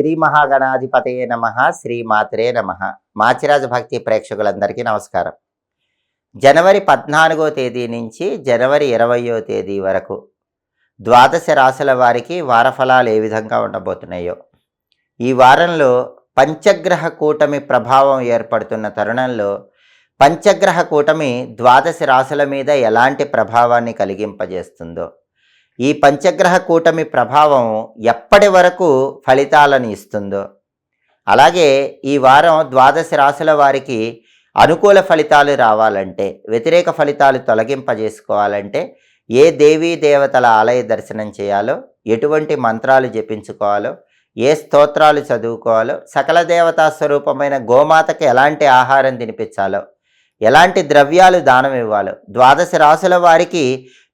శ్రీ మహాగణాధిపతయే నమః. శ్రీ మాత్రే నమః. మాచిరాజ భక్తి ప్రేక్షకులందరికీ నమస్కారం. జనవరి 14వ తేదీ నుంచి జనవరి 20వ తేదీ వరకు ద్వాదశ రాశుల వారికి వారఫలాలు ఏ విధంగా ఉండబోతున్నాయో, ఈ వారంలో పంచగ్రహ కూటమి ప్రభావం ఏర్పడుతున్న తరుణంలో పంచగ్రహ కూటమి ద్వాదశ రాశుల మీద ఎలాంటి ప్రభావాన్ని కలిగింపజేస్తుందో, ఈ పంచగ్రహ కూటమి ప్రభావం ఎప్పటి వరకు ఫలితాలను ఇస్తుందో, అలాగే ఈ వారం ద్వాదశ రాశుల వారికి అనుకూల ఫలితాలు రావాలంటే, వ్యతిరేక ఫలితాలు తొలగింపజేసుకోవాలంటే ఏ దేవీ దేవతల ఆలయ దర్శనం చేయాలో, ఎటువంటి మంత్రాలు జపించుకోవాలో, ఏ స్తోత్రాలు చదువుకోవాలో, సకల దేవతా స్వరూపమైన గోమాతకి ఎలాంటి ఆహారం తినిపించాలో, ఎలాంటి ద్రవ్యాలు దానం ఇవ్వాలో, ద్వాదశ రాశుల వారికి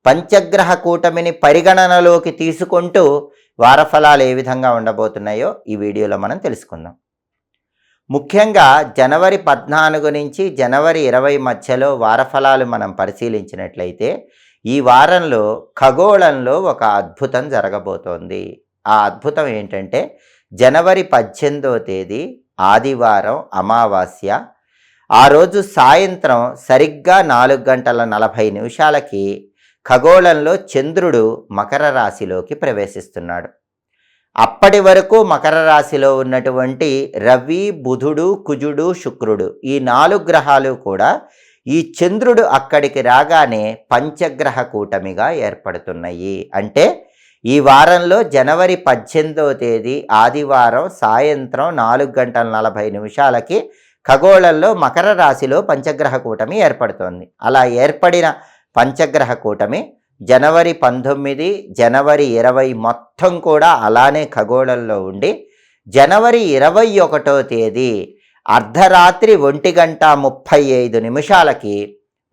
పంచగ్రహ కూటమిని పరిగణనలోకి తీసుకుంటూ వారఫలాలు ఏ విధంగా ఉండబోతున్నాయో ఈ వీడియోలో మనం తెలుసుకుందాం. ముఖ్యంగా జనవరి 14 నుంచి జనవరి 20 మధ్యలో వారఫలాలు మనం పరిశీలించినట్లయితే ఈ వారంలో ఖగోళంలో ఒక అద్భుతం జరగబోతోంది. ఆ అద్భుతం ఏంటంటే జనవరి 18వ తేదీ ఆదివారం అమావాస్య. ఆ రోజు సాయంత్రం సరిగ్గా 4:40 ఖగోళంలో చంద్రుడు మకర రాశిలోకి ప్రవేశిస్తున్నాడు. అప్పటి వరకు మకర రాశిలో ఉన్నటువంటి రవి, బుధుడు, కుజుడు, శుక్రుడు ఈ 4 గ్రహాలు కూడా ఈ చంద్రుడు అక్కడికి రాగానే పంచగ్రహ కూటమిగా ఏర్పడుతున్నాయి. అంటే ఈ వారంలో జనవరి 18వ తేదీ ఆదివారం సాయంత్రం 4:40 ఖగోళంలో మకర రాశిలో పంచగ్రహ కూటమి ఏర్పడుతోంది. అలా ఏర్పడిన పంచగ్రహ కూటమి జనవరి 19, జనవరి 20 మొత్తం కూడా అలానే ఖగోళంలో ఉండి జనవరి 21వ తేదీ అర్ధరాత్రి 1:35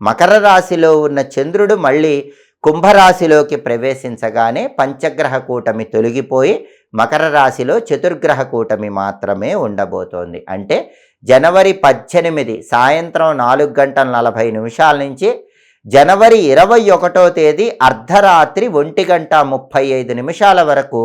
మకర రాశిలో ఉన్న చంద్రుడు మళ్ళీ కుంభరాశిలోకి ప్రవేశించగానే పంచగ్రహ కూటమి తొలగిపోయి మకర రాశిలో చతుర్గ్రహ కూటమి మాత్రమే ఉండబోతోంది. అంటే జనవరి 18 సాయంత్రం 4:40 నుంచి జనవరి 21వ తేదీ అర్ధరాత్రి 1:35 వరకు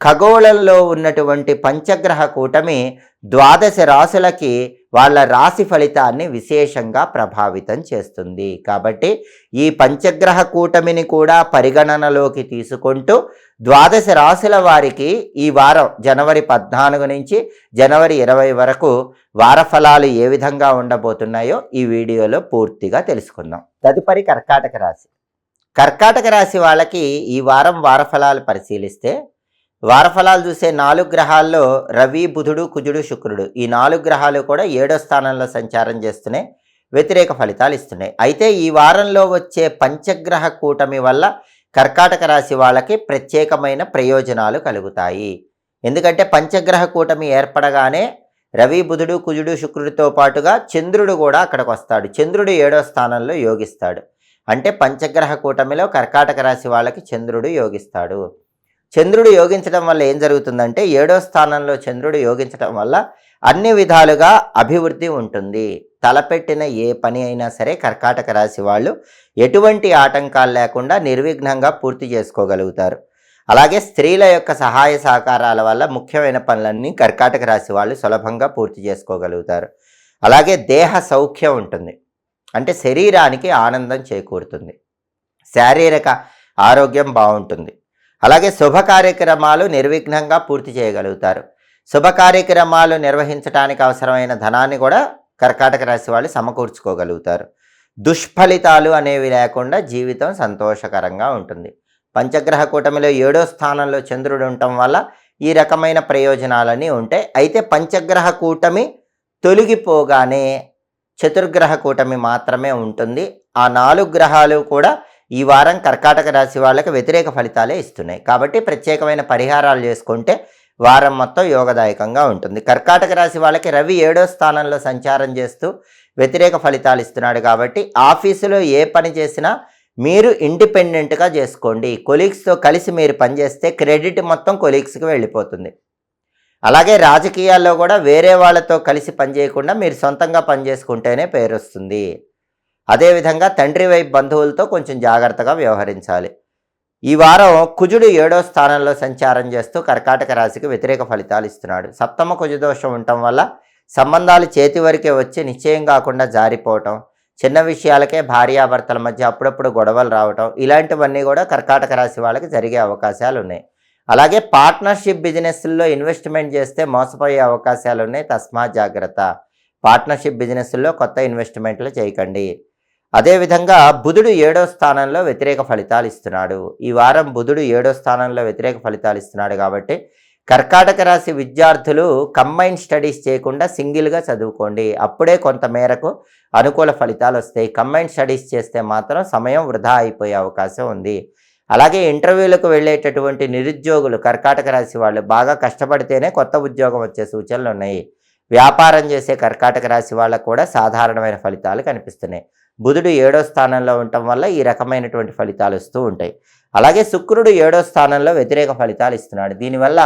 ఖగోళంలో ఉన్నటువంటి పంచగ్రహ కూటమి ద్వాదశ రాశులకి వాళ్ళ రాశి ఫలితాన్ని విశేషంగా ప్రభావితం చేస్తుంది. కాబట్టి ఈ పంచగ్రహ కూటమిని కూడా పరిగణనలోకి తీసుకుంటూ ద్వాదశ రాశుల వారికి ఈ వారం జనవరి 14 నుంచి జనవరి 20 వరకు వారఫలాలు ఏ విధంగా ఉండబోతున్నాయో ఈ వీడియోలో పూర్తిగా తెలుసుకుందాం. తదుపరి కర్కాటక రాశి. కర్కాటక రాశి వాళ్ళకి ఈ వారం వారఫలాలు పరిశీలిస్తే, వారఫలాలు చూసే 4 గ్రహాల్లో రవి, బుధుడు, కుజుడు, శుక్రుడు ఈ 4 గ్రహాలు కూడా 7వ స్థానంలో సంచారం చేస్తున్నాయి, వ్యతిరేక ఫలితాలు ఇస్తున్నాయి. అయితే ఈ వారంలో వచ్చే పంచగ్రహ కూటమి వల్ల కర్కాటక రాశి వాళ్ళకి ప్రత్యేకమైన ప్రయోజనాలు కలుగుతాయి. ఎందుకంటే పంచగ్రహ కూటమి ఏర్పడగానే రవి, బుధుడు, కుజుడు, శుక్రుడితో పాటుగా చంద్రుడు కూడా అక్కడికి వస్తాడు. చంద్రుడు 7వ స్థానంలో యోగిస్తాడు. అంటే పంచగ్రహ కూటమిలో కర్కాటక రాశి వాళ్ళకి చంద్రుడు యోగిస్తాడు. చంద్రుడు యోగించడం వల్ల ఏం జరుగుతుందంటే 7వ స్థానంలో చంద్రుడు యోగించడం వల్ల అన్ని విధాలుగా అభివృద్ధి ఉంటుంది. తలపెట్టిన ఏ పని అయినా సరే కర్కాటక రాశి వాళ్ళు ఎటువంటి ఆటంకాలు లేకుండా నిర్విఘ్నంగా పూర్తి చేసుకోగలుగుతారు. అలాగే స్త్రీల యొక్క సహాయ సహకారాల వల్ల ముఖ్యమైన పనులన్నీ కర్కాటక రాశి వాళ్ళు సులభంగా పూర్తి చేసుకోగలుగుతారు. అలాగే దేహ సౌఖ్యం ఉంటుంది. అంటే శరీరానికి ఆనందం చేకూరుతుంది, శారీరక ఆరోగ్యం బాగుంటుంది. అలాగే శుభ కార్యక్రమాలు నిర్విఘ్నంగా పూర్తి చేయగలుగుతారు. శుభ కార్యక్రమాలు నిర్వహించడానికి అవసరమైన ధనాన్ని కూడా కర్కాటక రాశి వాళ్ళు సమకూర్చుకోగలుగుతారు. దుష్ఫలితాలు అనేవి లేకుండా జీవితం సంతోషకరంగా ఉంటుంది. పంచగ్రహ కూటమిలో 7వ స్థానంలో చంద్రుడు ఉండటం వల్ల ఈ రకమైన ప్రయోజనాలన్నీ ఉంటాయి. అయితే పంచగ్రహ కూటమి తొలగిపోగానే చతుర్గ్రహ కూటమి మాత్రమే ఉంటుంది. ఆ 4 గ్రహాలు కూడా ఈ వారం కర్కాటక రాశి వాళ్ళకి వ్యతిరేక ఫలితాలే ఇస్తున్నాయి. కాబట్టి ప్రత్యేకమైన పరిహారాలు చేసుకుంటే వారం మొత్తం యోగదాయకంగా ఉంటుంది. కర్కాటక రాశి వాళ్ళకి రవి 7వ స్థానంలో సంచారం చేస్తూ వ్యతిరేక ఫలితాలు ఇస్తున్నాడు. కాబట్టి ఆఫీసులో ఏ పని చేసినా మీరు ఇండిపెండెంట్గా చేసుకోండి. కొలీగ్స్తో కలిసి మీరు పనిచేస్తే క్రెడిట్ మొత్తం కొలీగ్స్కి వెళ్ళిపోతుంది. అలాగే రాజకీయాల్లో కూడా వేరే వాళ్ళతో కలిసి పనిచేయకుండా మీరు సొంతంగా పనిచేసుకుంటేనే పేరు వస్తుంది. అదేవిధంగా తండ్రి వైపు బంధువులతో కొంచెం జాగ్రత్తగా వ్యవహరించాలి. ఈ వారం కుజుడు 7వ స్థానంలో సంచారం చేస్తూ కర్కాటక రాశికి వ్యతిరేక ఫలితాలు ఇస్తున్నాడు. సప్తమ కుజదోషం ఉండటం వల్ల సంబంధాలు చేతి వరకే వచ్చి నిశ్చయం కాకుండా జారిపోవటం, చిన్న విషయాలకే భార్యాభర్తల మధ్య అప్పుడప్పుడు గొడవలు రావటం, ఇలాంటివన్నీ కూడా కర్కాటక రాశి వాళ్ళకి జరిగే అవకాశాలు ఉన్నాయి. అలాగే పార్ట్నర్షిప్ బిజినెస్ల్లో ఇన్వెస్ట్మెంట్ చేస్తే మోసపోయే అవకాశాలు ఉన్నాయి. తస్మాత్ జాగ్రత్త. పార్ట్నర్షిప్ బిజినెస్ల్లో కొత్త ఇన్వెస్ట్మెంట్లు చేయకండి. అదేవిధంగా బుధుడు 7వ స్థానంలో వ్యతిరేక ఫలితాలు ఇస్తున్నాడు. ఈ వారం బుధుడు 7వ స్థానంలో వ్యతిరేక ఫలితాలు ఇస్తున్నాడు కాబట్టి కర్కాటక రాశి విద్యార్థులు కంబైన్ స్టడీస్ చేయకుండా సింగిల్గా చదువుకోండి. అప్పుడే కొంత మేరకు అనుకూల ఫలితాలు వస్తాయి. కంబైన్ స్టడీస్ చేస్తే మాత్రం సమయం వృధా అయిపోయే అవకాశం ఉంది. అలాగే ఇంటర్వ్యూలకు వెళ్ళేటటువంటి నిరుద్యోగులు కర్కాటక రాశి వాళ్ళు బాగా కష్టపడితేనే కొత్త ఉద్యోగం వచ్చే సూచనలు ఉన్నాయి. వ్యాపారం చేసే కర్కాటక రాశి వాళ్ళకు కూడా సాధారణమైన ఫలితాలు కనిపిస్తున్నాయి. బుధుడు 7వ స్థానంలో ఉండటం వల్ల ఈ రకమైనటువంటి ఫలితాలు వస్తూ ఉంటాయి. అలాగే శుక్రుడు 7వ స్థానంలో వ్యతిరేక ఫలితాలు ఇస్తున్నాడు. దీనివల్ల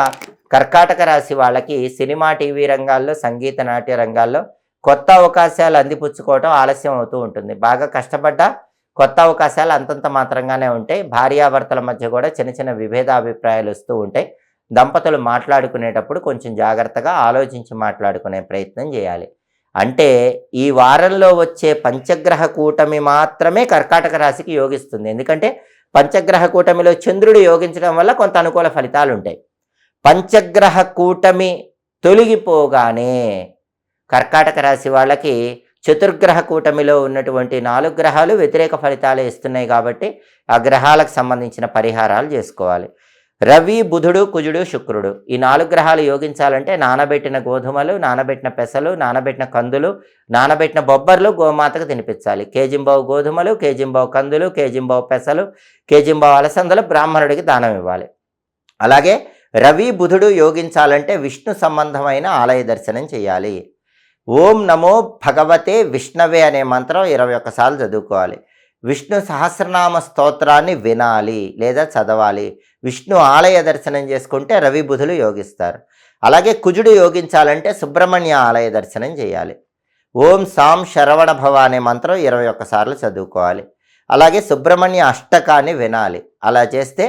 కర్కాటక రాశి వాళ్ళకి సినిమా, టీవీ రంగాల్లో, సంగీత, నాట్య రంగాల్లో కొత్త అవకాశాలు అందిపుచ్చుకోవడం ఆలస్యం అవుతూ ఉంటుంది. బాగా కష్టపడ్డా కొత్త అవకాశాలు అంతంత మాత్రంగానే ఉంటాయి. భార్యాభర్తల మధ్య కూడా చిన్న చిన్న విభేదాభిప్రాయాలు వస్తూ ఉంటాయి. దంపతులు మాట్లాడుకునేటప్పుడు కొంచెం జాగ్రత్తగా ఆలోచించి మాట్లాడుకునే ప్రయత్నం చేయాలి. అంటే ఈ వారంలో వచ్చే పంచగ్రహ కూటమి మాత్రమే కర్కాటక రాశికి యోగిస్తుంది. ఎందుకంటే పంచగ్రహ కూటమిలో చంద్రుడు యోగించడం వల్ల కొంత అనుకూల ఫలితాలు ఉంటాయి. పంచగ్రహ కూటమి తొలగిపోగానే కర్కాటక రాశి వాళ్ళకి చతుర్గ్రహ కూటమిలో ఉన్నటువంటి 4 గ్రహాలు వ్యతిరేక ఫలితాలు ఇస్తున్నాయి. కాబట్టి ఆ గ్రహాలకు సంబంధించిన పరిహారాలు చేసుకోవాలి. రవి, బుధుడు, కుజుడు, శుక్రుడు ఈ 4 గ్రహాలు యోగించాలంటే నానబెట్టిన గోధుమలు, నానబెట్టిన పెసలు, నానబెట్టిన కందులు, నానబెట్టిన బొబ్బర్లు గోమాతకు తినిపించాలి. కేజింబావు గోధుమలు, కేజింబావు కందులు, కేజింబావు పెసలు, కేజింబావు అలసందలు బ్రాహ్మణుడికి దానం ఇవ్వాలి. అలాగే రవి, బుధుడు యోగించాలంటే విష్ణు సంబంధమైన ఆలయ దర్శనం చేయాలి. ఓం నమో భగవతే విష్ణవే అనే మంత్రం 21 సార్లు చదువుకోవాలి. విష్ణు సహస్రనామ స్తోత్రాన్ని వినాలి లేదా చదవాలి. విష్ణు ఆలయ దర్శనం చేసుకుంటే రవి, బుధులు యోగిస్తారు. అలాగే కుజుడు యోగించాలంటే సుబ్రహ్మణ్య ఆలయ దర్శనం చేయాలి. ఓం సాం శరవణ భవ అనే మంత్రం 21 సార్లు చదువుకోవాలి. అలాగే సుబ్రహ్మణ్య అష్టకాన్ని వినాలి. అలా చేస్తే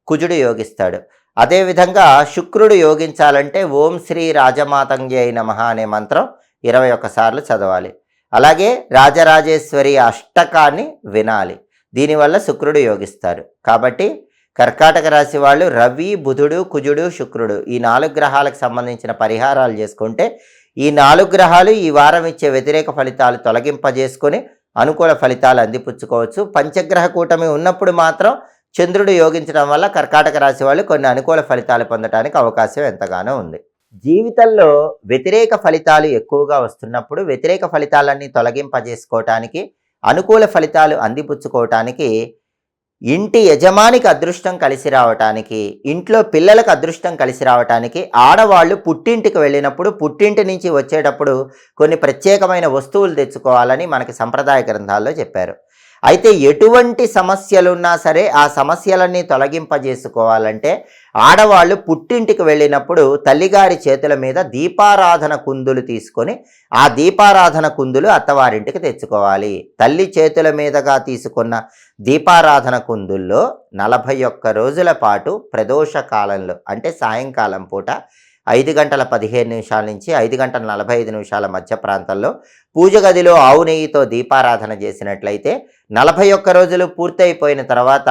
కుజుడు యోగిస్తాడు. అదేవిధంగా శుక్రుడు యోగించాలంటే ఓం శ్రీ రాజమాతంగ్యై నమః అనే మంత్రం 21 సార్లు చదవాలి. అలాగే రాజరాజేశ్వరి అష్టకాన్ని వినాలి. దీనివల్ల శుక్రుడు యోగిస్తారు. కాబట్టి కర్కాటక రాశి వాళ్ళు రవి, బుధుడు, కుజుడు, శుక్రుడు ఈ 4 గ్రహాలకు సంబంధించిన పరిహారాలు చేసుకుంటే ఈ 4 గ్రహాలు ఈ వారం ఇచ్చే వ్యతిరేక ఫలితాలు తొలగింపజేసుకొని అనుకూల ఫలితాలు అందిపుచ్చుకోవచ్చు. పంచగ్రహ కూటమి ఉన్నప్పుడు మాత్రం చంద్రుడు యోగించడం వల్ల కర్కాటక రాశి వాళ్ళు కొన్ని అనుకూల ఫలితాలు పొందడానికి అవకాశం ఎంతగానో ఉంది. జీవితంలో వ్యతిరేక ఫలితాలు ఎక్కువగా వస్తున్నప్పుడు వ్యతిరేక ఫలితాలన్నీ తొలగింపజేసుకోవటానికి, అనుకూల ఫలితాలు అందిపుచ్చుకోవటానికి, ఇంటి యజమానికి అదృష్టం కలిసి రావటానికి, ఇంట్లో పిల్లలకు అదృష్టం కలిసి రావటానికి ఆడవాళ్ళు పుట్టింటికి వెళ్ళినప్పుడు పుట్టింటి నుంచి వచ్చేటప్పుడు కొన్ని ప్రత్యేకమైన వస్తువులు తెచ్చుకోవాలని మనకి సంప్రదాయ గ్రంథాల్లో చెప్పారు. అయితే ఎటువంటి సమస్యలున్నా సరే ఆ సమస్యలన్నీ తొలగింపజేసుకోవాలంటే ఆడవాళ్ళు పుట్టింటికి వెళ్ళినప్పుడు తల్లిగారి చేతుల మీద దీపారాధన కుందులు తీసుకొని ఆ దీపారాధన కుందులు అత్తవారింటికి తెచ్చుకోవాలి. తల్లి చేతుల మీదుగా తీసుకున్న దీపారాధన కుందుల్లో 41 రోజుల పాటు ప్రదోష కాలంలో అంటే సాయంకాలం పూట 5:15 నుంచి 5:45 మధ్య ప్రాంతంలో పూజ గదిలో ఆవు నెయ్యితో దీపారాధన చేసినట్లయితే 41 రోజులు పూర్తయిపోయిన తర్వాత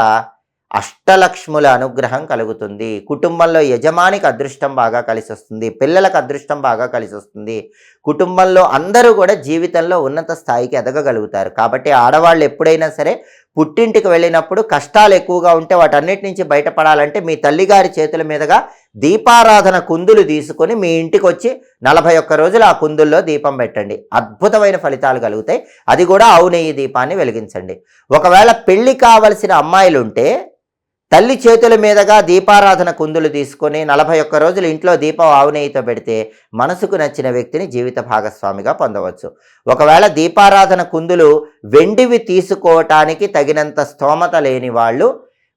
అష్టలక్ష్ముల అనుగ్రహం కలుగుతుంది. కుటుంబంలో యజమానికి అదృష్టం బాగా కలిసి వస్తుంది, పిల్లలకు అదృష్టం బాగా కలిసి వస్తుంది. కుటుంబంలో అందరూ కూడా జీవితంలో ఉన్నత స్థాయికి ఎదగగలుగుతారు. కాబట్టి ఆడవాళ్ళు ఎప్పుడైనా సరే పుట్టింటికి వెళ్ళినప్పుడు కష్టాలు ఎక్కువగా ఉంటే వాటన్నిటి నుంచి బయటపడాలంటే మీ తల్లిగారి చేతుల మీదుగా దీపారాధన కుందులు తీసుకొని మీ ఇంటికి వచ్చి 41 రోజులు ఆ కుందుల్లో దీపం పెట్టండి. అద్భుతమైన ఫలితాలు కలుగుతాయి. అది కూడా ఆవు నెయ్యి దీపాన్ని వెలిగించండి. ఒకవేళ పెళ్లి కావలసిన అమ్మాయిలు ఉంటే తల్లి చేతుల మీదుగా దీపారాధన కుందులు తీసుకొని 41 రోజులు ఇంట్లో దీపం ఆవు నెయ్యితో పెడితే మనసుకు నచ్చిన వ్యక్తిని జీవిత భాగస్వామిగా పొందవచ్చు. ఒకవేళ దీపారాధన కుందులు వెండివి తీసుకోవటానికి తగినంత స్తోమత లేని వాళ్ళు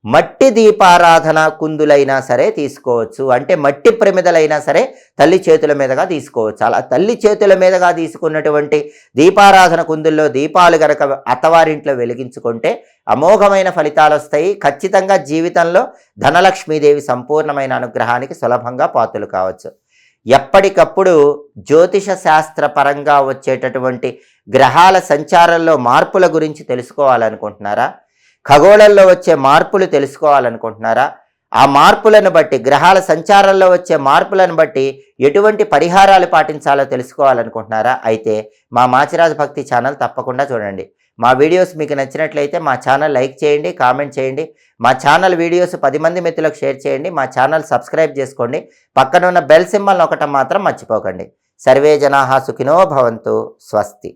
మట్టి దీపారాధన కుందులైనా సరే తీసుకోవచ్చు. అంటే మట్టి ప్రమిదలైనా సరే తల్లి చేతుల మీదుగా తీసుకోవచ్చు. అలా తల్లి చేతుల మీదుగా తీసుకున్నటువంటి దీపారాధన కుందుల్లో దీపాలు గనక అత్తవారింట్లో వెలిగించుకుంటే అమోఘమైన ఫలితాలు వస్తాయి. ఖచ్చితంగా జీవితంలో ధనలక్ష్మీదేవి సంపూర్ణమైన అనుగ్రహానికి సులభంగా పాత్రలు కావచ్చు. ఎప్పటికప్పుడు జ్యోతిష శాస్త్ర పరంగా వచ్చేటటువంటి గ్రహాల సంచారంలో మార్పుల గురించి తెలుసుకోవాలనుకుంటున్నారా? ఖగోళంలో వచ్చే మార్పులు తెలుసుకోవాలనుకుంటున్నారా? ఆ మార్పులను బట్టి, గ్రహాల సంచారంలో వచ్చే మార్పులను బట్టి ఎటువంటి పరిహారాలు పాటించాలో తెలుసుకోవాలనుకుంటున్నారా? అయితే మా మాచిరాజు భక్తి ఛానల్ తప్పకుండా చూడండి. మా వీడియోస్ మీకు నచ్చినట్లయితే మా ఛానల్ లైక్ చేయండి, కామెంట్ చేయండి. మా ఛానల్ వీడియోస్ 10 మంది మిత్రులకు షేర్ చేయండి. మా ఛానల్ సబ్స్క్రైబ్ చేసుకోండి. పక్కన ఉన్న బెల్ సింబల్ నొక్కటం మాత్రం మర్చిపోకండి. సర్వే జనాః సుఖినో భవంతు. స్వస్తి.